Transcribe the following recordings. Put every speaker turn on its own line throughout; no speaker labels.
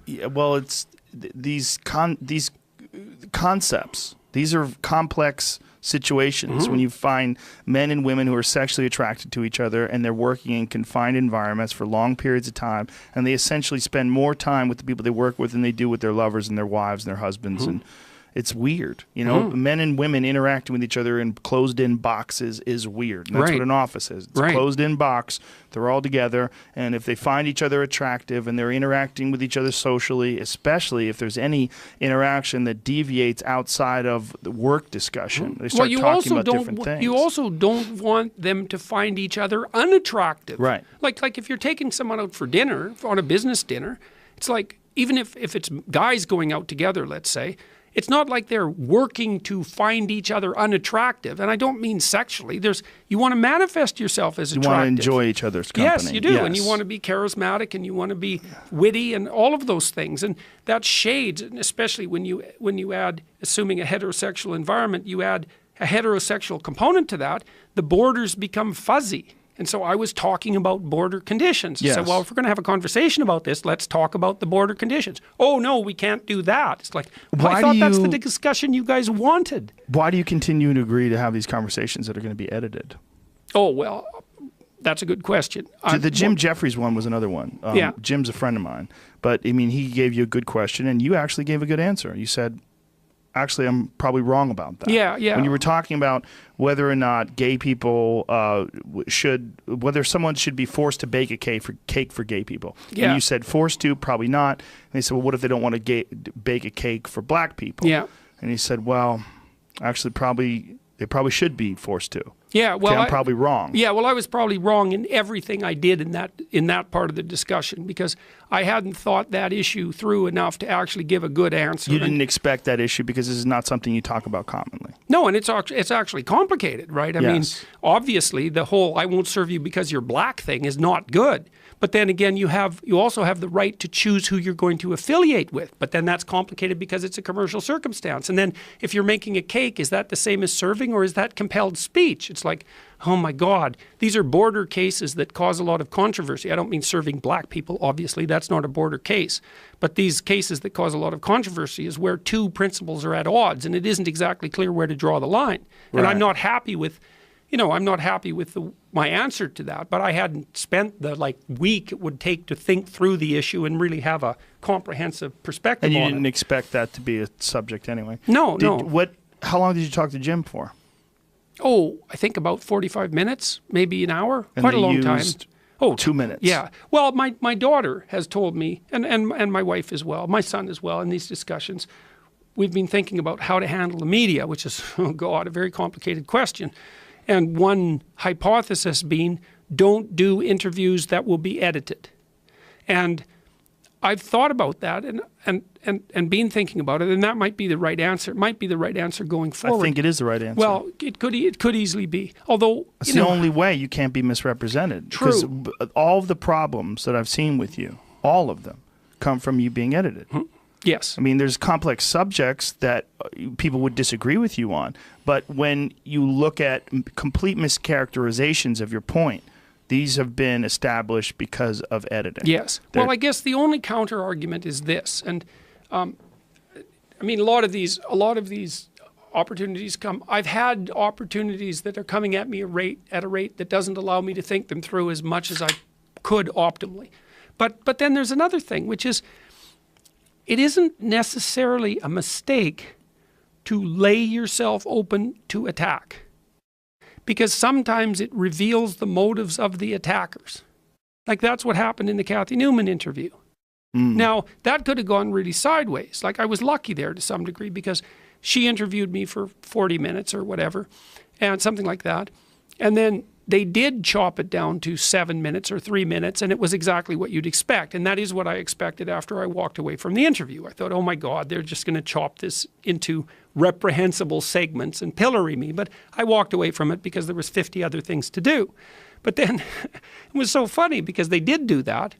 Yeah, well, it's these concepts. These are complex situations when you find men and women who are sexually attracted to each other and they're working in confined environments for long periods of time, and they essentially spend more time with the people they work with than they do with their lovers and their wives and their husbands. And it's weird. You know, men and women interacting with each other in closed-in boxes is weird. And that's what an office is. It's a closed-in box. They're all together. And if they find each other attractive and they're interacting with each other socially, especially if there's any interaction that deviates outside of the work discussion, they start talking about different things.
You also don't want them to find each other unattractive.
Right.
Like if you're taking someone out for dinner, on a business dinner, it's like, even if it's guys going out together, let's say, it's not like they're working to find each other unattractive. And I don't mean sexually. You want to manifest yourself as attractive.
You want to enjoy each other's company.
Yes, you do. Yes. And you want to be charismatic and you want to be witty and all of those things. And that shades, especially when you add, assuming a heterosexual environment, you add a heterosexual component to that, the borders become fuzzy. And so I was talking about border conditions.
Yes.
So, well, if we're going to have a conversation about this, let's talk about the border conditions. Oh, no, we can't do that. It's like, I thought that's the discussion you guys wanted.
Why do you continue to agree to have these conversations that are going to be edited?
Oh, well, that's a good question.
The Jim Jeffries one was another one. Jim's a friend of mine. But, I mean, he gave you a good question, and you actually gave a good answer. You said, actually, I'm probably wrong about that.
Yeah.
When you were talking about whether or not gay people whether someone should be forced to bake a cake for gay people.
Yeah.
And you said forced to, probably not. And they said, well, what if they don't want to bake a cake for black people?
Yeah.
And he said, well, actually, they probably should be forced to.
Yeah, well,
okay, I'm probably wrong.
Yeah, well, I was probably wrong in everything I did in that part of the discussion because I hadn't thought that issue through enough to actually give a good answer.
You didn't expect that issue because this is not something you talk about commonly.
No, and it's actually complicated, right? I mean, obviously, the whole "I won't serve you because you're black" thing is not good. But then again, you also have the right to choose who you're going to affiliate with. But then that's complicated because it's a commercial circumstance. And then if you're making a cake, is that the same as serving or is that compelled speech? It's like, oh my God, these are border cases that cause a lot of controversy. I don't mean serving black people, obviously, that's not a border case. But these cases that cause a lot of controversy is where two principles are at odds and it isn't exactly clear where to draw the line. Right. And I'm not happy with my answer to that, but I hadn't spent the week it would take to think through the issue and really have a comprehensive perspective on it.
And you didn't expect that to be a subject anyway.
No.
How long did you talk to Jim for?
Oh, I think about 45 minutes, maybe an hour,
and
quite a long time.
Oh, 2 minutes.
Yeah. Well, my daughter has told me, and my wife as well, my son as well, in these discussions, we've been thinking about how to handle the media, which is, oh God, a very complicated question. And one hypothesis being, don't do interviews that will be edited. And I've thought about that and been thinking about it, and that might be the right answer. It might be the right answer going forward.
I think it is the right answer.
Well, it could easily be. Although
it's the only way you can't be misrepresented.
True.
Because all of the problems that I've seen with you, all of them, come from you being edited.
Yes.
I mean, there's complex subjects that people would disagree with you on, but when you look at complete mischaracterizations of your point, these have been established because of editing.
Yes. Well, I guess the only counter argument is this, and I mean, a lot of these opportunities come. I've had opportunities that are coming at me at a rate that doesn't allow me to think them through as much as I could optimally. But then there's another thing, which is, it isn't necessarily a mistake to lay yourself open to attack, because sometimes it reveals the motives of the attackers. Like that's what happened in the Cathy Newman interview. Now, that could have gone really sideways. Like I was lucky there to some degree because she interviewed me for 40 minutes or whatever, and something like that. And then they did chop it down to 7 minutes or 3 minutes, and it was exactly what you'd expect. And that is what I expected after I walked away from the interview. I thought, oh my God, they're just going to chop this into reprehensible segments and pillory me. But I walked away from it because there was 50 other things to do. But then it was so funny because they did do that,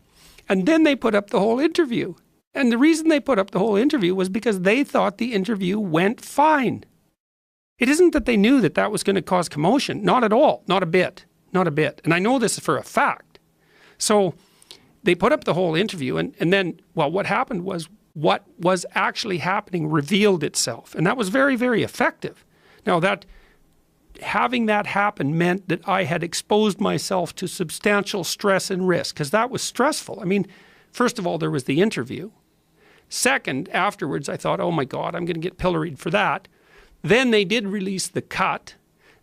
and then they put up the whole interview. And the reason they put up the whole interview was because they thought the interview went fine. It isn't that they knew that was going to cause commotion. Not at all. Not a bit. Not a bit. And I know this for a fact. So they put up the whole interview, and then, well, what happened was what was actually happening revealed itself. And that was very, very effective. Now, that having that happen meant that I had exposed myself to substantial stress and risk, because that was stressful. I mean, first of all, there was the interview. Second, afterwards, I thought, oh my God, I'm going to get pilloried for that. Then they did release the cut.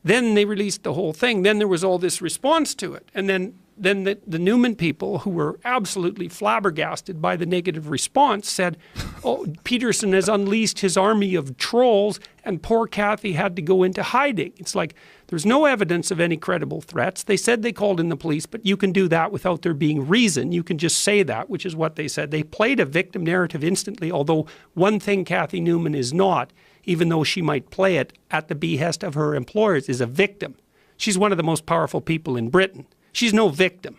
Then they released the whole thing. Then there was all this response to it. And then the Newman people, who were absolutely flabbergasted by the negative response, said, oh, Peterson has unleashed his army of trolls and poor Cathy had to go into hiding. It's like, there's no evidence of any credible threats. They said they called in the police, but you can do that without there being reason. You can just say that, which is what they said. They played a victim narrative instantly, although one thing Cathy Newman is not, even though she might play it at the behest of her employers, is a victim. She's one of the most powerful people in Britain. She's no victim.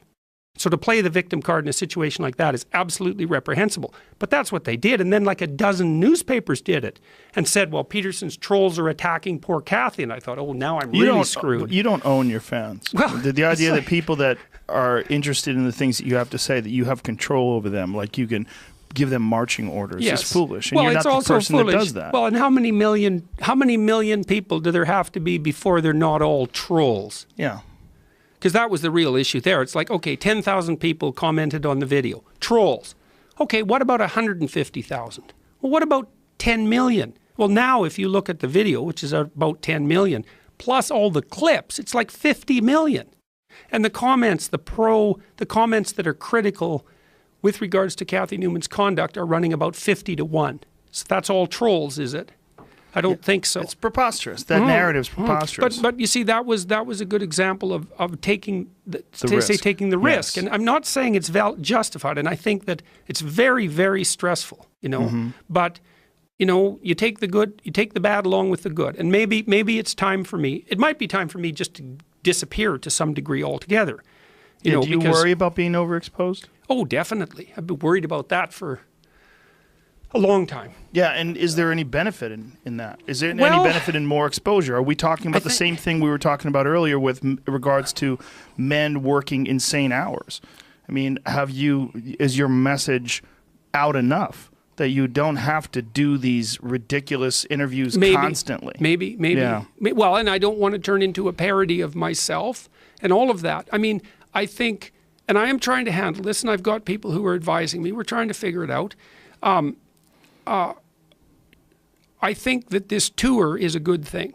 So to play the victim card in a situation like that is absolutely reprehensible. But that's what they did. And then like a dozen newspapers did it and said, well, Peterson's trolls are attacking poor Cathy. And I thought, oh, now I'm really screwed.
You don't own your fans. Well, the idea that people that are interested in the things that you have to say, that you have control over them, like you can give them marching orders, is foolish. And
well,
you're not the person
foolish.
that does that.
Well, and how many million people do there have to be before they're not all trolls?
Yeah.
Because that was the real issue there. It's like, okay, 10,000 people commented on the video. Trolls. Okay, what about 150,000? Well, what about 10 million? Well, now if you look at the video, which is about 10 million, plus all the clips, it's like 50 million. And the comments, the comments that are critical with regards to Cathy Newman's conduct are running about 50 to 1. So that's all trolls, is it? I don't think so.
It's preposterous. That narrative's preposterous.
But you see, that was a good example of taking the risk.
Yes.
And I'm not saying it's justified, and I think that it's very, very stressful, you know. But you know, you take the bad along with the good. And maybe it's time for me. It might be time for me just to disappear to some degree altogether. You know,
do you worry about being overexposed?
Oh, definitely. I've been worried about that for a long time.
Yeah, and is there any benefit in that? Is there any benefit in more exposure? Are we talking about the same thing we were talking about earlier with regards to men working insane hours? I mean, is your message out enough that you don't have to do these ridiculous interviews constantly? Maybe.
Yeah. Well, and I don't want to turn into a parody of myself and all of that. I mean, I think, and I am trying to handle this, and I've got people who are advising me. We're trying to figure it out. I think that this tour is a good thing.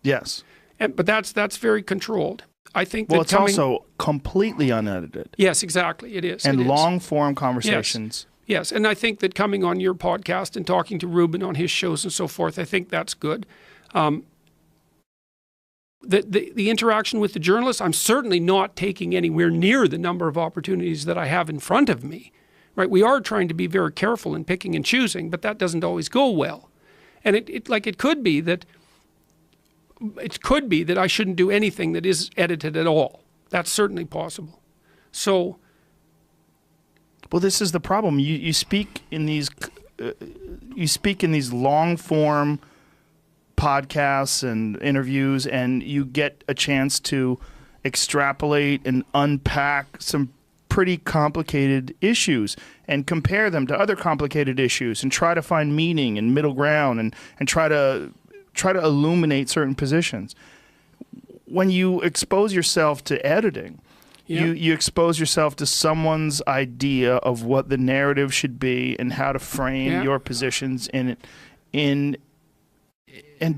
Yes.
But that's very controlled. I think that
it's also completely unedited.
Yes, exactly. It is.
And long-form conversations.
Yes, and I think that coming on your podcast and talking to Ruben on his shows and so forth, I think that's good. The interaction with the journalists, I'm certainly not taking anywhere near the number of opportunities that I have in front of me. Right? We are trying to be very careful in picking and choosing, but that doesn't always go well. And it could be that I shouldn't do anything that is edited at all. That's certainly possible. So,
well, this is the problem. You speak in these long form podcasts and interviews, and you get a chance to extrapolate and unpack some pretty complicated issues and compare them to other complicated issues and try to find meaning and middle ground and try to illuminate certain positions. When you expose yourself to editing, you expose yourself to someone's idea of what the narrative should be and how to frame your positions in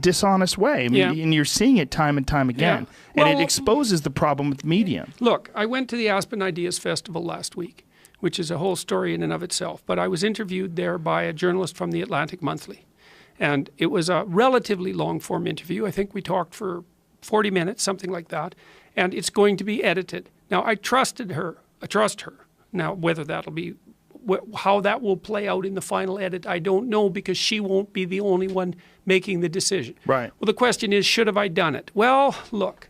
dishonest way. I mean, and you're seeing it time and time again. Well, and it exposes the problem with media.
Look, I went to the Aspen Ideas Festival last week, which is a whole story in and of itself. But I was interviewed there by a journalist from the Atlantic Monthly. And it was a relatively long-form interview. I think we talked for 40 minutes, something like that. And it's going to be edited. Now, I trusted her. I trust her. Now, whether that'll be how that will play out in the final edit, I don't know, because she won't be the only one making the decision.
Right.
Well, the question is, should have I done it? Well, look,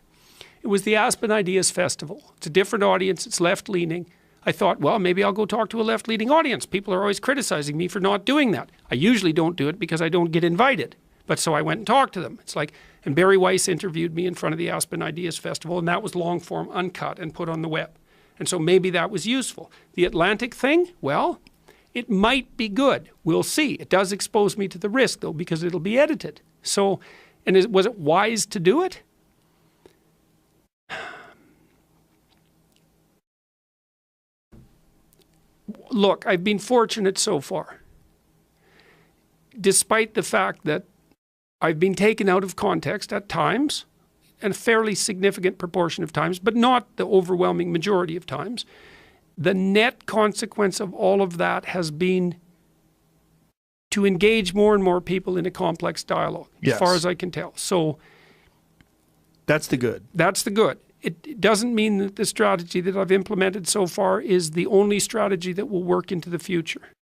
it was the Aspen Ideas Festival. It's a different audience. It's left-leaning. I thought, well, maybe I'll go talk to a left-leaning audience. People are always criticizing me for not doing that. I usually don't do it because I don't get invited. But so I went and talked to them. It's like, and Barry Weiss interviewed me in front of the Aspen Ideas Festival, and that was long-form, uncut, and put on the web. And so maybe that was useful. The Atlantic thing, well, it might be good. We'll see. It does expose me to the risk, though, because it'll be edited. So, and was it wise to do it? Look, I've been fortunate so far. Despite the fact that I've been taken out of context at times, and a fairly significant proportion of times, but not the overwhelming majority of times, the net consequence of all of that has been to engage more and more people in a complex dialogue, as far as I can tell. So
that's the good.
That's the good. It doesn't mean that the strategy that I've implemented so far is the only strategy that will work into the future.